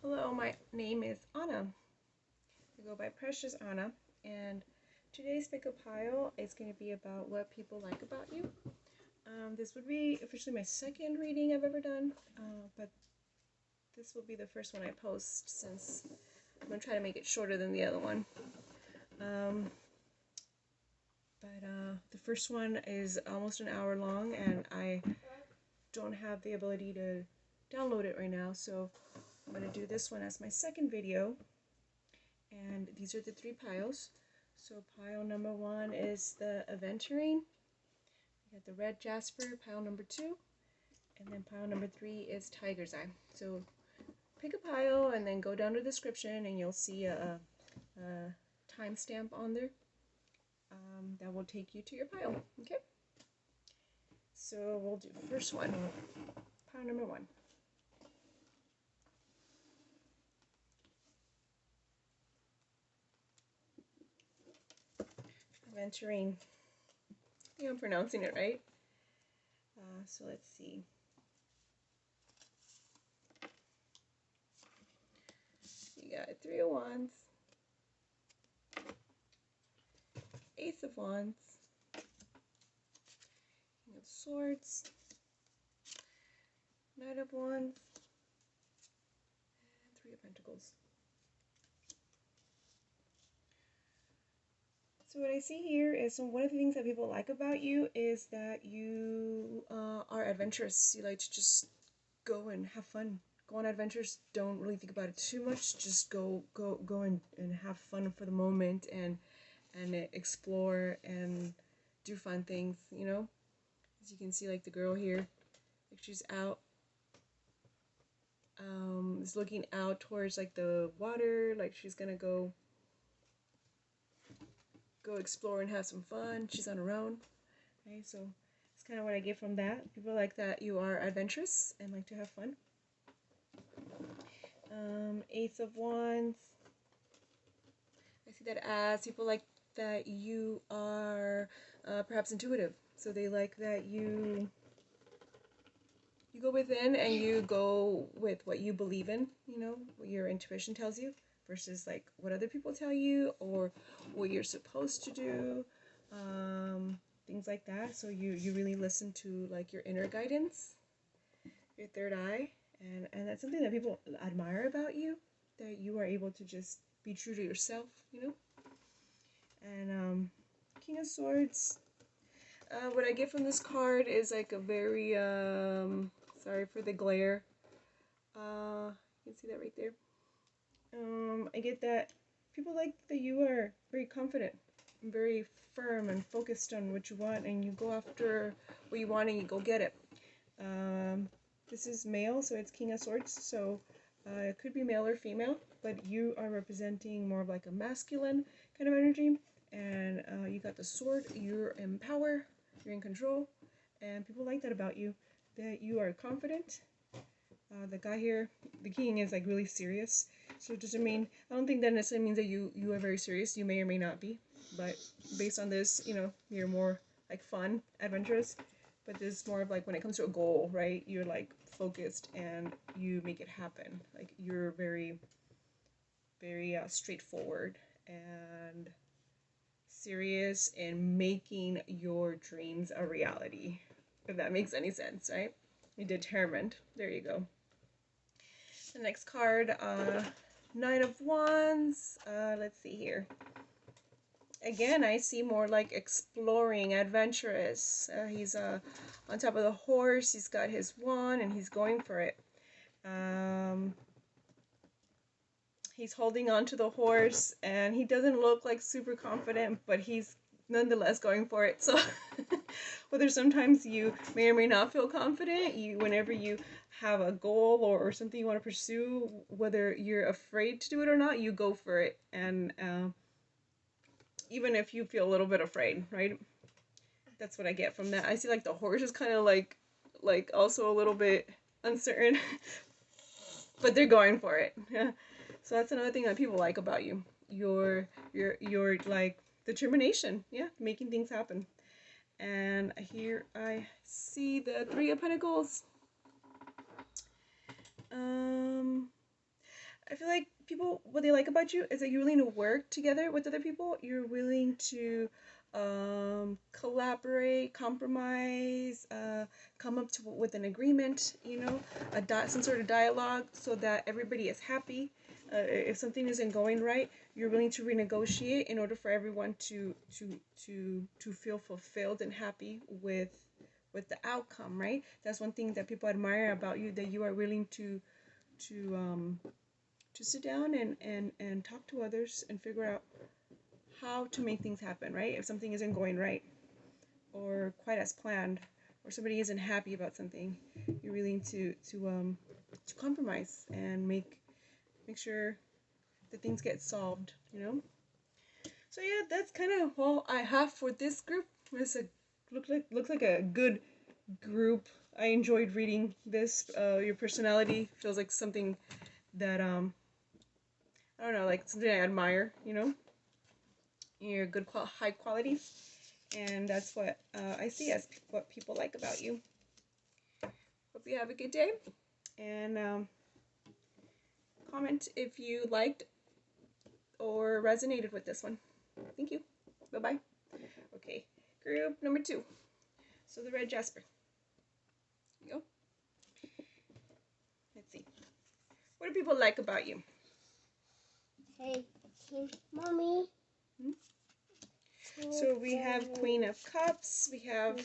Hello, my name is Ana. I go by Preciousana, and today's pick a pile is going to be about what people like about you. This would be officially my second reading I've ever done, but this will be the first one I post since I'm going to try to make it shorter than the other one. The first one is almost an hour long, and I don't have the ability to download it right now, so I'm going to do this one as my second video. And these are the three piles. So pile number one is the Aventurine. We got the Red Jasper, pile number two. And then pile number three is Tiger's Eye. So pick a pile and then go down to the description and you'll see a timestamp on there. That will take you to your pile. Okay? So we'll do the first one. Pile number one. Aventurine. I think I'm pronouncing it right. So let's see. You got Three of Wands, Ace of Wands, King of Swords, Knight of Wands, and Three of Pentacles. So what I see here is one of the things that people like about you is that you are adventurous. You like to just go and have fun. Go on adventures. Don't really think about it too much. Just go and have fun for the moment and explore and do fun things, you know? As you can see, like the girl here, like she's out, is looking out towards like the water, like she's gonna go explore and have some fun. She's on her own. Okay, so it's kind of what I get from that. People like that you are adventurous and like to have fun. Ace of Wands. I see that as people like that you are perhaps intuitive. So they like that you go within and you go with what you believe in, you know, what your intuition tells you, versus like what other people tell you or what you're supposed to do, things like that. So you really listen to like your inner guidance, your third eye, and that's something that people admire about you, that you are able to just be true to yourself, you know. And King of Swords, what I get from this card is like a very sorry for the glare, you can see that right there. I get that people like that you are very confident and very firm and focused on what you want, and you go after what you want and you go get it. This is male, so it's King of Swords, so it could be male or female, but you are representing more of like a masculine kind of energy, and you got the sword, you're in power, you're in control, and people like that about you, that you are confident. The guy here, the king, is like really serious, so it doesn't mean, I don't think that necessarily means that you are very serious. You may or may not be, but based on this, you know, you're more like fun, adventurous, but this is more of like when it comes to a goal, right? You're like focused and you make it happen. Like you're very, very straightforward and serious in making your dreams a reality, if that makes any sense, right? You're determined. There you go. The next card, Knight of Wands. Let's see here. Again, I see more like exploring, adventurous. He's on top of the horse. He's got his wand and he's going for it. He's holding on to the horse and he doesn't look like super confident, but he's nonetheless going for it. So whether sometimes you may or may not feel confident, whenever you have a goal or something you want to pursue, whether you're afraid to do it or not, you go for it. And even if you feel a little bit afraid, right? That's what I get from that. I see like the horse is kind of like also a little bit uncertain, but they're going for it. So that's another thing that people like about you. Your like determination, yeah, making things happen. And here I see the Three of Pentacles. I feel like people, what they like about you is that you're willing to work together with other people. You're willing to collaborate, compromise, come up with an agreement, you know, some sort of dialogue so that everybody is happy. If something isn't going right, you're willing to renegotiate in order for everyone to feel fulfilled and happy with the outcome, right? That's one thing that people admire about you, that you are willing to um, to sit down and talk to others and figure out how to make things happen, right? If something isn't going right or quite as planned, or somebody isn't happy about something, you're willing to compromise and make sure that things get solved, you know? So yeah, that's kind of all I have for this group. It's a looks like a good group. I enjoyed reading this. Your personality feels like something that I don't know, like something I admire, you know? You're good, high quality, and that's what I see as what people like about you. Hope you have a good day, and comment if you liked or resonated with this one. Thank you. Bye-bye. Okay, group number 2. So the Red Jasper. Here you go. Let's see. What do people like about you? Hey, Mommy. So we have Queen of Cups, we have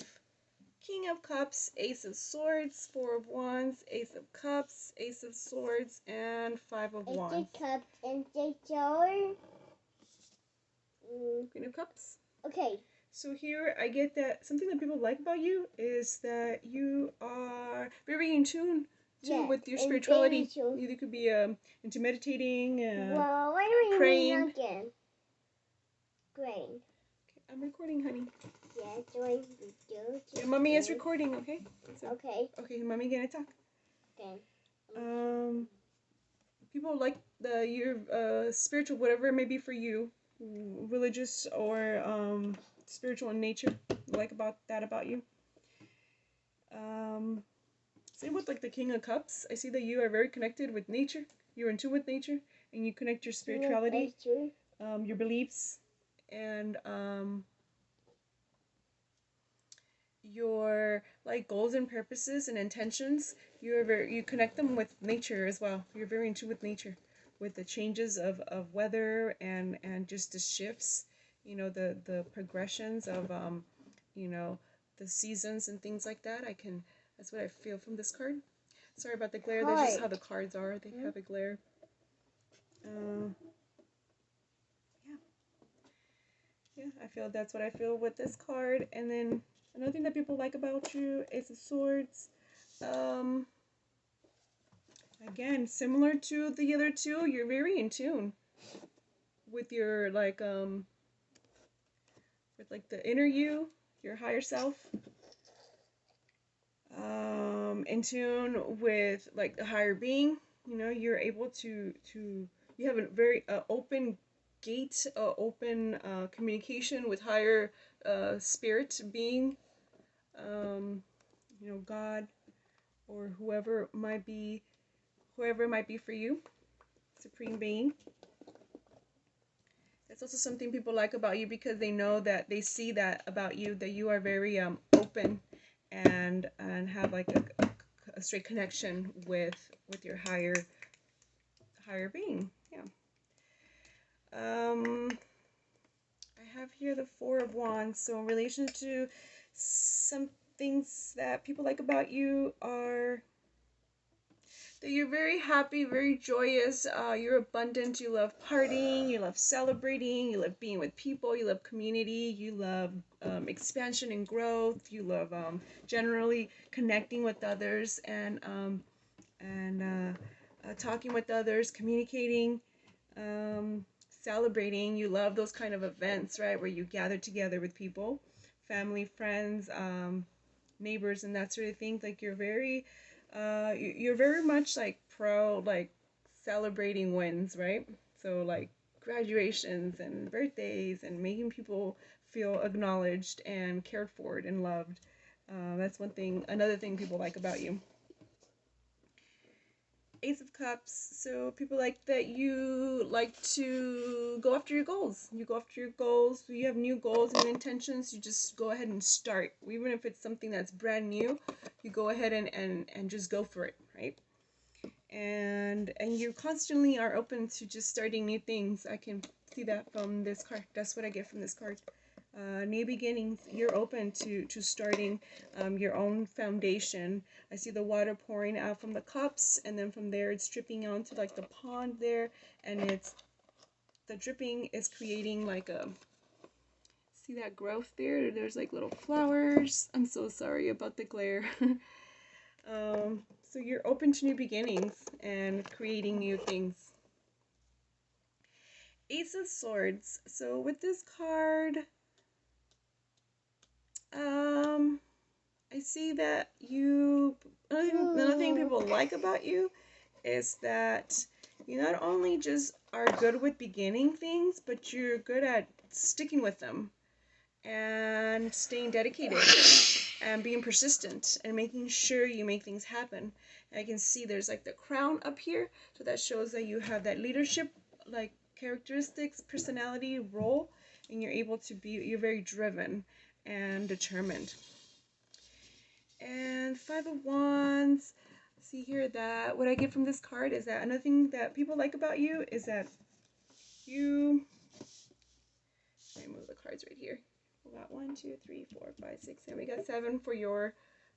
King of Cups, Ace of Swords, 4 of Wands, Ace of Cups, Ace of Swords, and 5 of Wands. Ace of Cups and the sword. Queen of Cups. Okay. So here I get that something that people like about you is that you are very in tune with your spirituality. You could be into meditating, well, why don't praying. Again? Great. Okay, I'm recording, honey. Yeah, doing video. Yeah, mommy is recording. Okay. So, okay. Okay, mommy gonna talk. Okay. People like your spiritual, whatever it may be for you, religious or spiritual in nature. Like about you. Same with like the King of Cups. I see that you are very connected with nature. You're in tune with nature, and you connect your spirituality, your beliefs, and your like goals and purposes and intentions. You connect them with nature as well. You're very in tune with nature, with the changes of weather and just the shifts. You know, the progressions of you know, the seasons and things like that. That's what I feel from this card. Sorry about the glare. That's just how the cards are. They have a glare. Yeah, I feel that's what I feel with this card. And then another thing that people like about you, Ace of Swords. Again, similar to the other two, you're very in tune with your with like the inner you, your higher self. In tune with like the higher being. You know, you're able to you have a very open gate, open communication with higher spirit being, you know, God or whoever it might be for you, supreme being. That's also something people like about you, because they know that they see that about you, that you are very open and have like a straight connection with your higher being. Yeah. I have here the 4 of Wands. So in relation to some things that people like about you are that you're very happy, very joyous, you're abundant, you love partying, you love celebrating, you love being with people, you love community, you love expansion and growth, you love generally connecting with others and talking with others, communicating, celebrating. You love those kind of events, right, where you gather together with people, family, friends, neighbors, and that sort of thing. Like you're very much like pro like celebrating wins, right? So like graduations and birthdays and making people feel acknowledged and cared for and loved. That's another thing people like about you. Ace of Cups. So people like that you like to go after your goals. You go after your goals. You have new goals and intentions. You just go ahead and start. Even if it's something that's brand new, you go ahead and just go for it, right? And you constantly are open to just starting new things. I can see that from this card. That's what I get from this card. New beginnings. You're open to starting your own foundation. I see the water pouring out from the cups, and then from there it's dripping onto like the pond there, and it's the dripping is creating like a, see that growth there? There's like little flowers. I'm so sorry about the glare. So you're open to new beginnings and creating new things. Ace of Swords. So with this card, I see that you, another thing people like about you is that you not only just are good with beginning things, but you're good at sticking with them and staying dedicated and being persistent and making sure you make things happen. And I can see there's like the crown up here, so that shows that you have that leadership like characteristics, personality, role, and you're able to be, you're very driven and determined. And Five of Wands. See here that what I get from this card is that another thing that people like about you is that you, let me move the cards right here. We got 1, 2, 3, 4, 5, 6, and we got 7 for your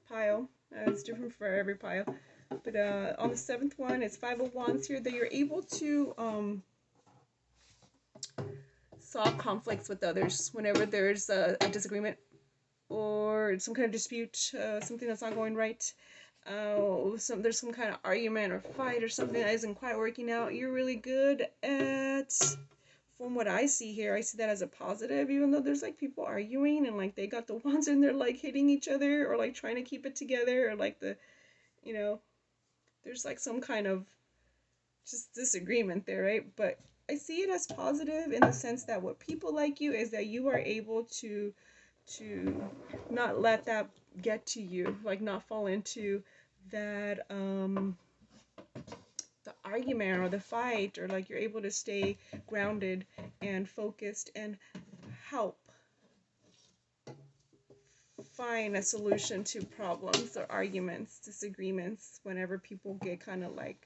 pile. It's different for every pile. But on the 7th one, it's 5 of Wands here, that you're able to solve conflicts with others whenever there's a disagreement or some kind of dispute, something that's not going right. There's some kind of argument or fight or something that isn't quite working out. You're really good at, from what I see here, I see that as a positive, even though there's like people arguing and like they got the wands and they're like hitting each other or like trying to keep it together, or like the, you know, there's like some kind of just disagreement there, right? But I see it as positive in the sense that what people like you is that you are able to not let that get to you, like not fall into that the argument or the fight, or like you're able to stay grounded and focused and help find a solution to problems or arguments, disagreements, whenever people get kind of like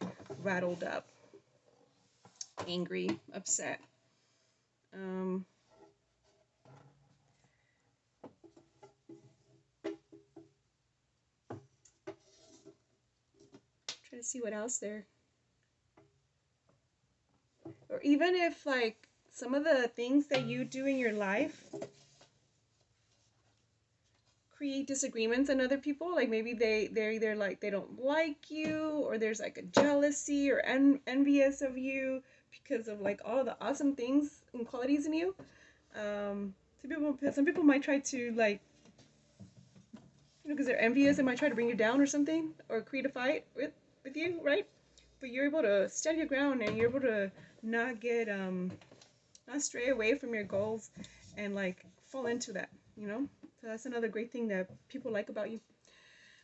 rattled up, angry, upset. Try to see what else there. Or even if like some of the things that you do in your life create disagreements in other people, like maybe they're either like they don't like you, or there's like a jealousy or envious of you because of like all the awesome things and qualities in you. Some people might try to like, you know, because they're envious, they might try to bring you down or something, or create a fight with you, right? But you're able to stand your ground, and you're able to not get not stray away from your goals and like fall into that, you know. So that's another great thing that people like about you.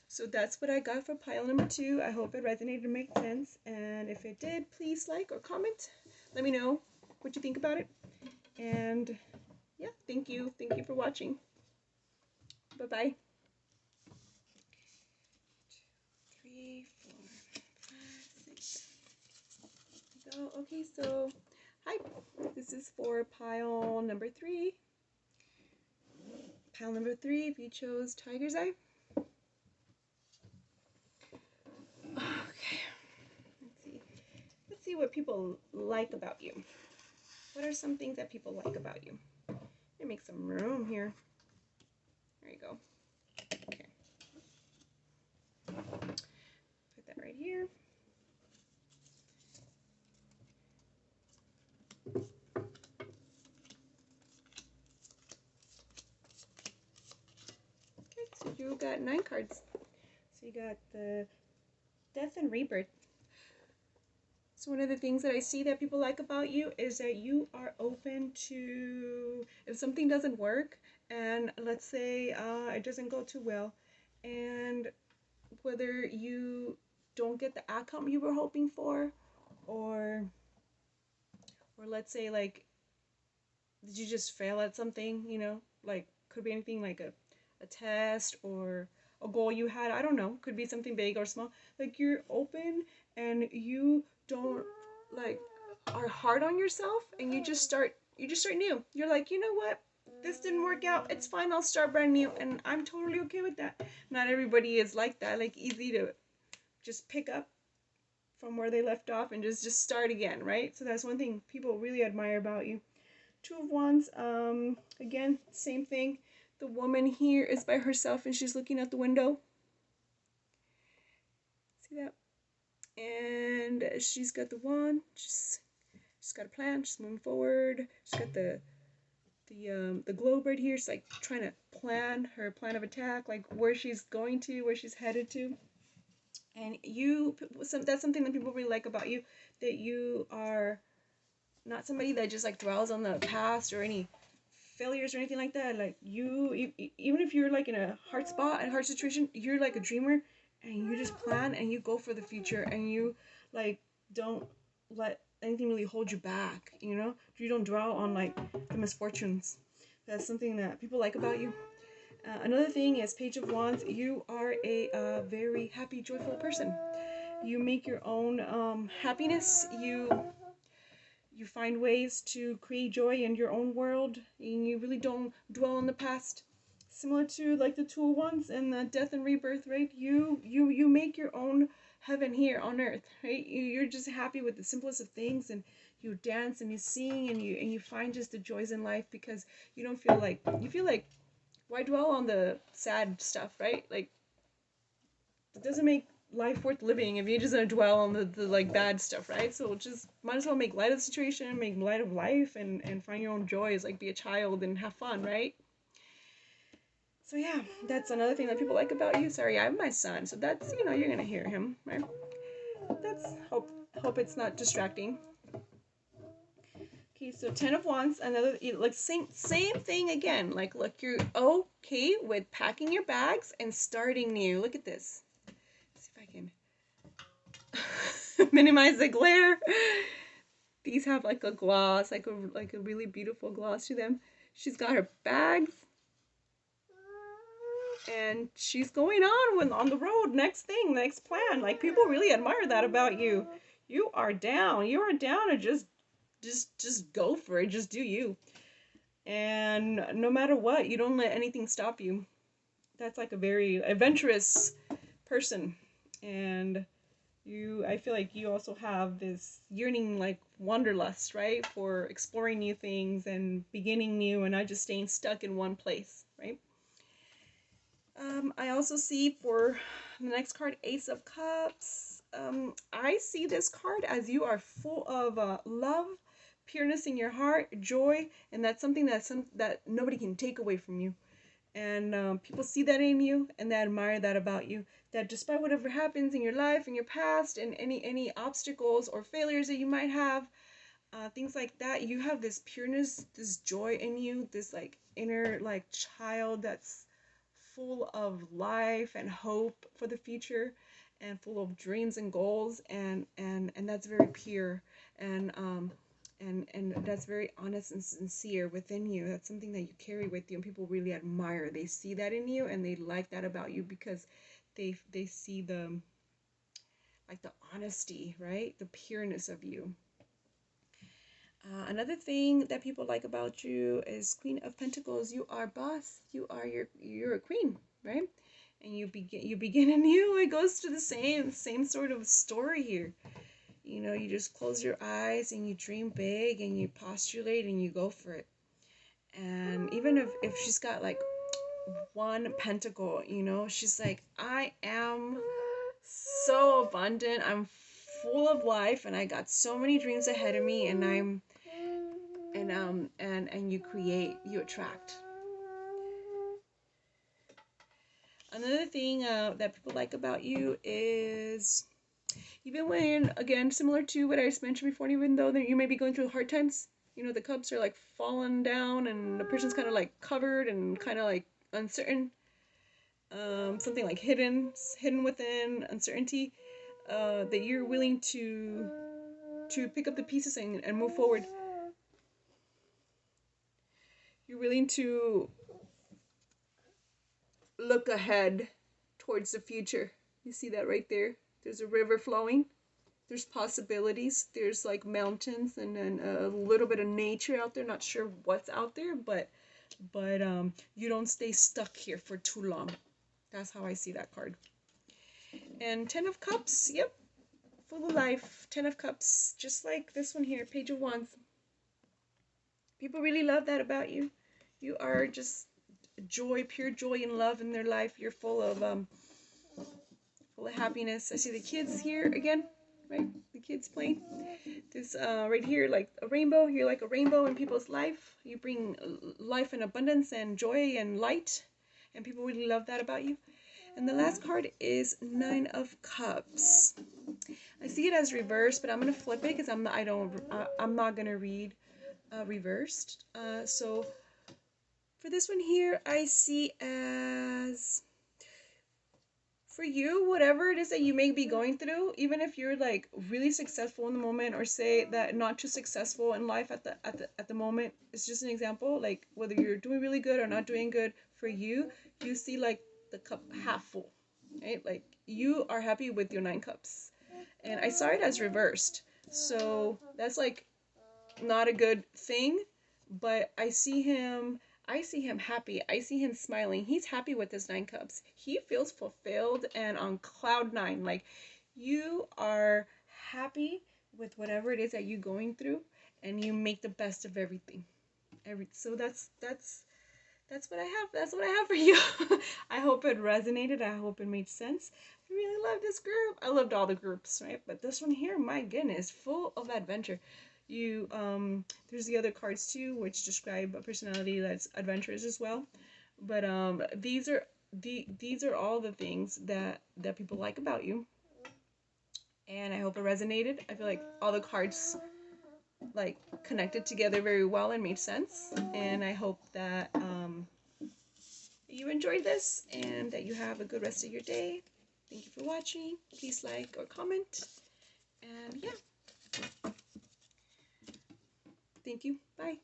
So that's what I got for pile number 2. I hope it resonated and made sense, and if it did, please like or comment. Let me know what you think about it. And yeah, thank you for watching. Bye bye. 2, 3, 4, 5, 6. Go. Okay, so hi, this is for pile number 3. Pile number 3, if you chose Tiger's Eye. Okay, let's see what people like about you. What are some things that people like about you? Let me make some room here. There you go. Okay, put that right here. Okay, so you got 9 cards. So you got the Death and Rebirth. So one of the things that I see that people like about you is that you are open to, if something doesn't work, and let's say it doesn't go too well, and whether you don't get the outcome you were hoping for, or let's say like, did you just fail at something, like could be anything like a test or a goal you had, I don't know, could be something big or small. Like you're open and you don't like are hard on yourself, and you just start new. You're like, you know what? This didn't work out. It's fine. I'll start brand new, and I'm totally okay with that. Not everybody is like that. Like easy to just pick up from where they left off and just start again, right? So that's one thing people really admire about you. Two of Wands, again, same thing. The woman here is by herself and she's looking out the window. See that? And she's got the wand. She's got a plan. She's moving forward. She's got the globe right here. She's like trying to plan her plan of attack, like where she's going to, where she's headed to. And that's something that people really like about you, that you are not somebody that just like dwells on the past or any failures or anything like that. Like even if you're like in a hard spot and hard situation, you're like a dreamer, and you just plan and you go for the future, and you like don't let anything really hold you back. You don't dwell on like the misfortunes. That's something that people like about you. Another thing is Page of Wands. You are a very happy, joyful person. You make your own happiness. You find ways to create joy in your own world, and you really don't dwell on the past. Similar to like the Two of Wands and the death and rebirth, right? You make your own heaven here on earth, right? You're just happy with the simplest of things, and you dance and you sing and you find just the joys in life, because you don't feel like why dwell on the sad stuff, right? Like it doesn't make life worth living if you're just gonna dwell on the like bad stuff, right? So just might as well make light of the situation, make light of life, and find your own joys, like be a child and have fun, right? So yeah, that's another thing that people like about you. Sorry, I have my son, so that's, you're gonna hear him, right? That's hope it's not distracting. Okay, so Ten of Wands, another like same thing again. Like, look, you're okay with packing your bags and starting new. Look at this. Let's see if I can minimize the glare. These have like a gloss, like a really beautiful gloss to them. She's got her bags, and she's going on the road. Next plan. Like people really admire that about you. You are down to just go for it. Just do you. And no matter what, you don't let anything stop you. That's like a very adventurous person. And I feel like you also have this yearning, like wanderlust, right? For exploring new things and beginning new, and not just staying stuck in one place, right? I also see for the next card, Ace of Cups. I see this card as you are full of love, pureness in your heart, joy, and that's something that nobody can take away from you. And people see that in you, and they admire that about you. That despite whatever happens in your life, in your past, and any obstacles or failures that you might have, things like that, you have this pureness, this joy in you, this like inner like child that's full of life and hope for the future, and full of dreams and goals, and that's very pure, and that's very honest and sincere within you. That's something that you carry with you, and people really admire. They see that in you, and they like that about you, because they see the honesty, right? The pureness of you. Another thing that people like about you is Queen of Pentacles. You are boss. You're a queen, right? And you begin anew. It goes to the same sort of story here. You just close your eyes and you dream big and you postulate and you go for it. And even if she's got like one pentacle, she's like, I am so abundant. I'm full of life, and I got so many dreams ahead of me, and you create, you attract. Another thing that people like about you is, even when, again, similar to what I just mentioned before, even though that you may be going through hard times, the cups are like falling down, and the person's kind of like covered and kind of like uncertain, something like hidden within uncertainty. that you're willing to pick up the pieces and move forward. You're willing to look ahead towards the future. You see that right there? There's a river flowing. There's possibilities. There's like mountains and a little bit of nature out there. Not sure what's out there, but you don't stay stuck here for too long. That's how I see that card. And 10 of Cups, yep, full of life. 10 of Cups, just like this one here, Page of Wands. People really love that about you. You are just joy, pure joy and love in their life. You're full of happiness. I see the kids here again, right? The kids playing. This right here, like a rainbow. You're like a rainbow in people's life. You bring life and abundance and joy and light, and people really love that about you. And the last card is 9 of Cups. I see it as reversed, but I'm gonna flip it because I'm not gonna read reversed. So for this one here, I see as, for you, whatever it is that you may be going through, even if you're like really successful in the moment, or say that not too successful in life at the moment, it's just an example. Like whether you're doing really good or not doing good, for you, you see like the cup half full, right? Like you are happy with your 9 cups, and I saw it as reversed, so that's like not a good thing. But I see him happy. I see him smiling. He's happy with his 9 cups. He feels fulfilled and on cloud 9. Like you are happy with whatever it is that you're going through, and you make the best of everything. So that's what I have. That's what I have for you. I hope it resonated. I hope it made sense. I really love this group. I loved all the groups, right? But this one here, my goodness, full of adventure. You there's the other cards too, which describe a personality that's adventurous as well. But these are all the things that people like about you. And I hope it resonated. I feel like all the cards like connected together very well and made sense. And I hope that you enjoyed this and that you have a good rest of your day. Thank you for watching. Please like or comment. And yeah. Thank you. Bye.